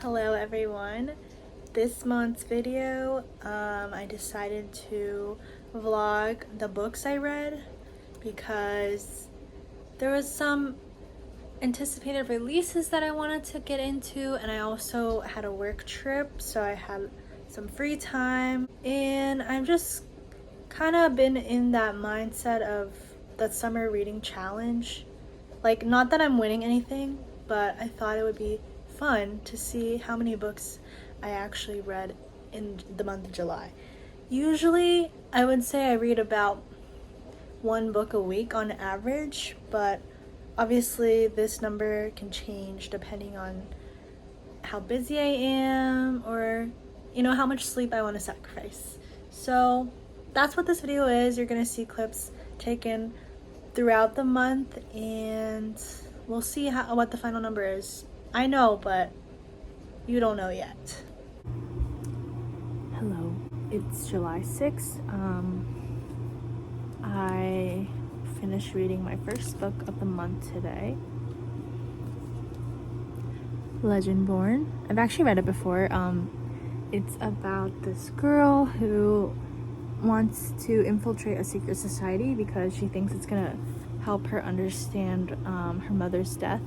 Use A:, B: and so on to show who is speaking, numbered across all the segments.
A: Hello everyone. This month's video, I decided to vlog the books I read because there was some anticipated releases that I wanted to get into, and I also had a work trip, so I had some free time, and I've just kind of been in that mindset of the summer reading challenge. Like, not that I'm winning anything, but I thought it would be fun to see how many books I actually read in the month of July. Usually, I would say I read about one book a week on average, but obviously this number can change depending on how busy I am or, how much sleep I want to sacrifice. So that's what this video is. You're gonna see clips taken throughout the month, and we'll see what the final number is. I know, but you don't know yet. Hello, it's July 6th. I finished reading my first book of the month today, Legendborn. I've actually read it before. It's about this girl who wants to infiltrate a secret society because she thinks it's gonna help her understand her mother's death.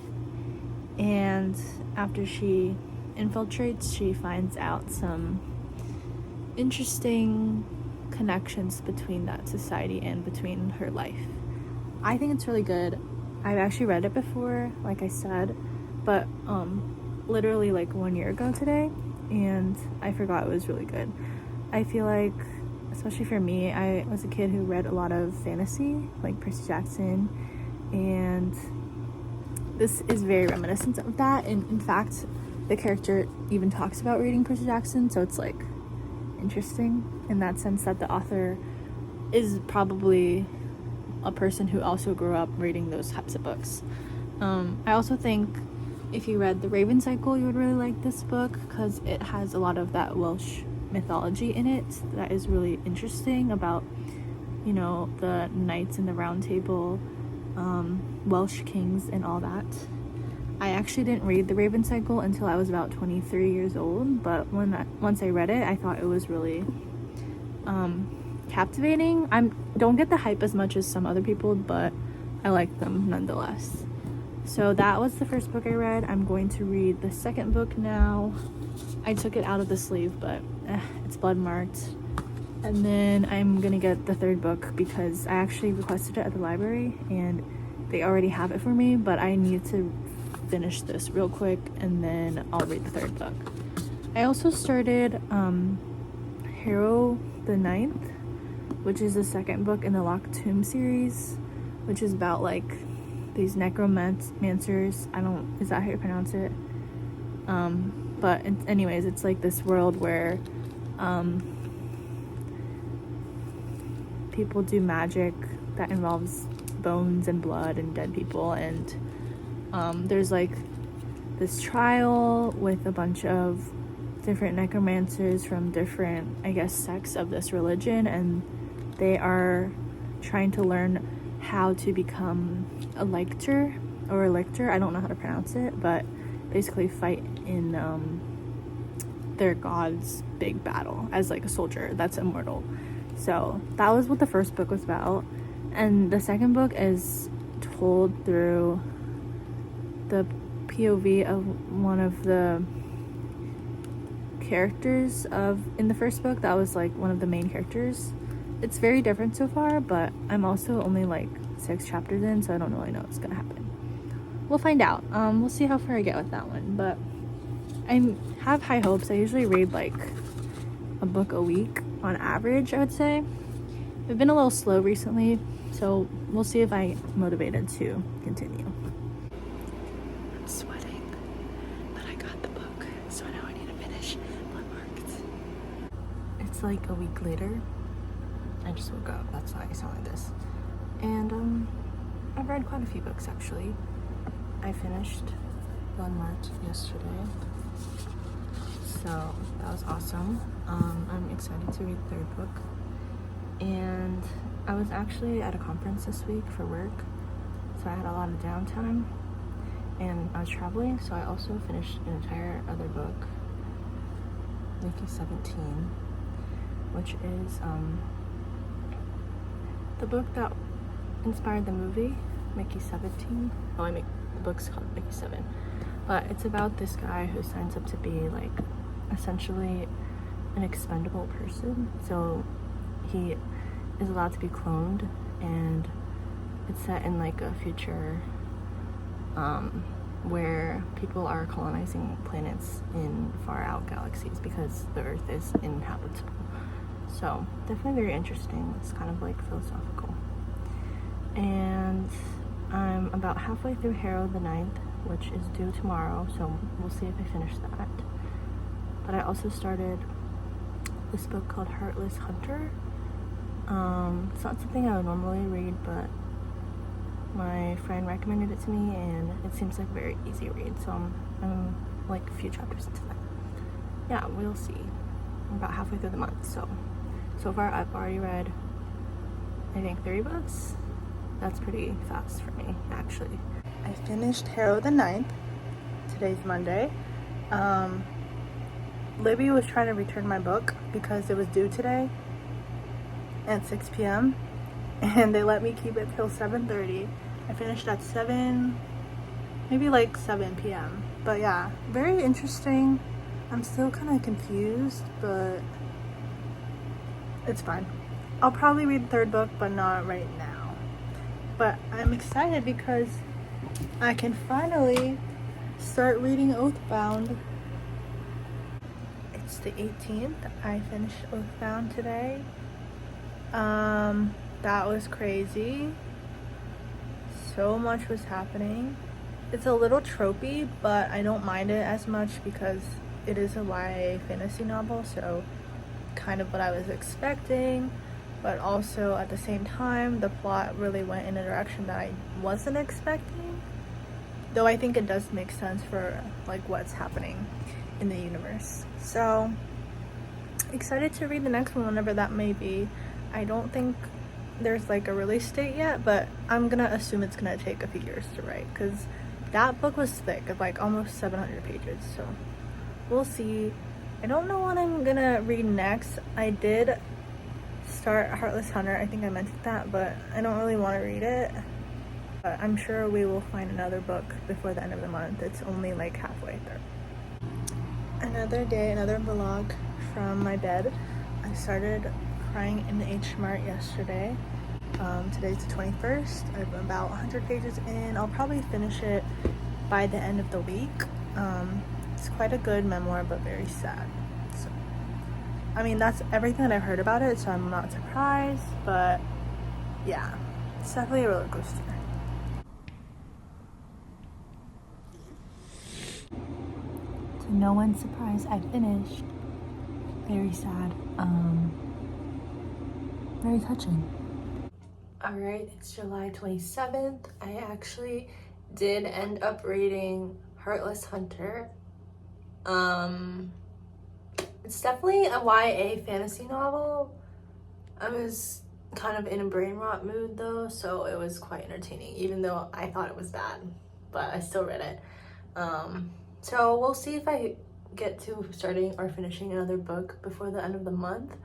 A: And after she infiltrates, she finds out some interesting connections between that society and between her life. I think it's really good. I've actually read it before, like I said, but literally like 1 year ago today, and I forgot it was really good. I feel like, especially for me, I was a kid who read a lot of fantasy, like Percy Jackson, and this is very reminiscent of that. And in fact, the character even talks about reading Percy Jackson, so it's like interesting in that sense that the author is probably a person who also grew up reading those types of books. I also think if you read The Raven Cycle, you would really like this book because it has a lot of that Welsh mythology in it that is really interesting about, the knights in the round table, Welsh kings and all that. I actually didn't read The Raven Cycle until I was about 23 years old, but once I read it, I thought it was really captivating. Don't get the hype as much as some other people, but I like them nonetheless. So that was the first book I read. I'm going to read the second book now. I took it out of the sleeve, but it's blood marked. And then I'm gonna get the third book because I actually requested it at the library and they already have it for me, but I need to finish this real quick and then I'll read the third book. I also started Harrow the Ninth, which is the second book in the Locked Tomb series, which is about like these necromancers. Is that how you pronounce it? But anyways, it's like this world where people do magic that involves bones and blood and dead people, and there's like this trial with a bunch of different necromancers from different, I guess, sects of this religion, and they are trying to learn how to become a lictor or a lictor. I don't know how to pronounce it, but basically fight in their god's big battle as like a soldier that's immortal. So that was what the first book was about, and the second book is told through the POV of one of the characters in the first book that was like one of the main characters. It's very different so far, but I'm also only like 6 chapters in, so I don't really know what's gonna happen. We'll find out. We'll see how far I get with that one, but I have high hopes. I usually read like a book a week on average, I would say. I've been a little slow recently, so we'll see if I'm motivated to continue. I'm sweating, but I got the book, so now I need to finish blood marked. It's like a week later. I just woke up, that's why I sound like this. And I've read quite a few books actually. I finished Blood Marked yesterday, so that was awesome. I'm excited to read the third book. And I was actually at a conference this week for work, so I had a lot of downtime.
B: and I was traveling, so I also finished an entire other book, Mickey 17, which is the book that inspired the movie Mickey 17. Oh, the book's called Mickey 7, but it's about this guy who signs up to be like essentially an expendable person. So he is allowed to be cloned, and it's set in like a future where people are colonizing planets in far out galaxies because the Earth is inhabitable. So definitely very interesting. It's kind of like philosophical. And I'm about halfway through Harrow the Ninth, which is due tomorrow, so we'll see if I finish that. But I also started this book called Heartless Hunter. It's not something I would normally read, but my friend recommended it to me, and it seems like a very easy read, so I'm like a few chapters into that. Yeah, we'll see. I'm about halfway through the month, so far I've already read, I think, 3 books. That's pretty fast for me, actually.
A: I finished Harrow the Ninth. Today's Monday. Libby was trying to return my book because it was due today at 6 p.m. and they let me keep it till 7:30. I finished at 7, maybe like 7 p.m. But yeah, very interesting. I'm still kind of confused, but it's fine. I'll probably read the 3rd book, but not right now. But I'm excited because I can finally start reading Oathbound. It's the 18th. I finished Oathbound today. That was crazy. So much was happening. It's a little tropey, but I don't mind it as much because it is a YA fantasy novel, so kind of what I was expecting. But also at the same time, the plot really went in a direction that I wasn't expecting. Though I think it does make sense for like what's happening in the universe. So excited to read the next one whenever that may be. I don't think there's like a release date yet, but I'm gonna assume it's gonna take a few years to write because that book was thick, of like almost 700 pages. So we'll see. I don't know what I'm gonna read next. I did start Heartless Hunter. I think I mentioned that, but I don't really want to read it. But I'm sure we will find another book before the end of the month. It's only like halfway through. Another day, another vlog from my bed. I started crying in the H Mart yesterday. Today's the 21st. I'm about 100 pages in. I'll probably finish it by the end of the week. It's quite a good memoir, but very sad. So, I mean, that's everything that I've heard about it, so I'm not surprised, but yeah, it's definitely a roller coaster. To no one's surprise, I finished. Very sad. Very touching.
B: Alright, it's July 27th. I actually did end up reading Heartless Hunter. It's definitely a YA fantasy novel. I was kind of in a brain rot mood though, so it was quite entertaining, even though I thought it was bad, but I still read it. So we'll see if I get to starting or finishing another book before the end of the month.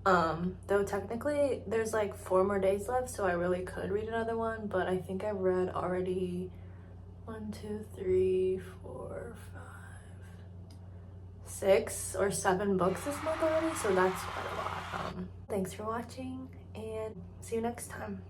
B: Though technically there's like 4 more days left, so I really could read another one, but I think I've read already 1, 2, 3, 4, 5, 6 or 7 books this month already, so that's quite a lot. Thanks for watching, and see you next time.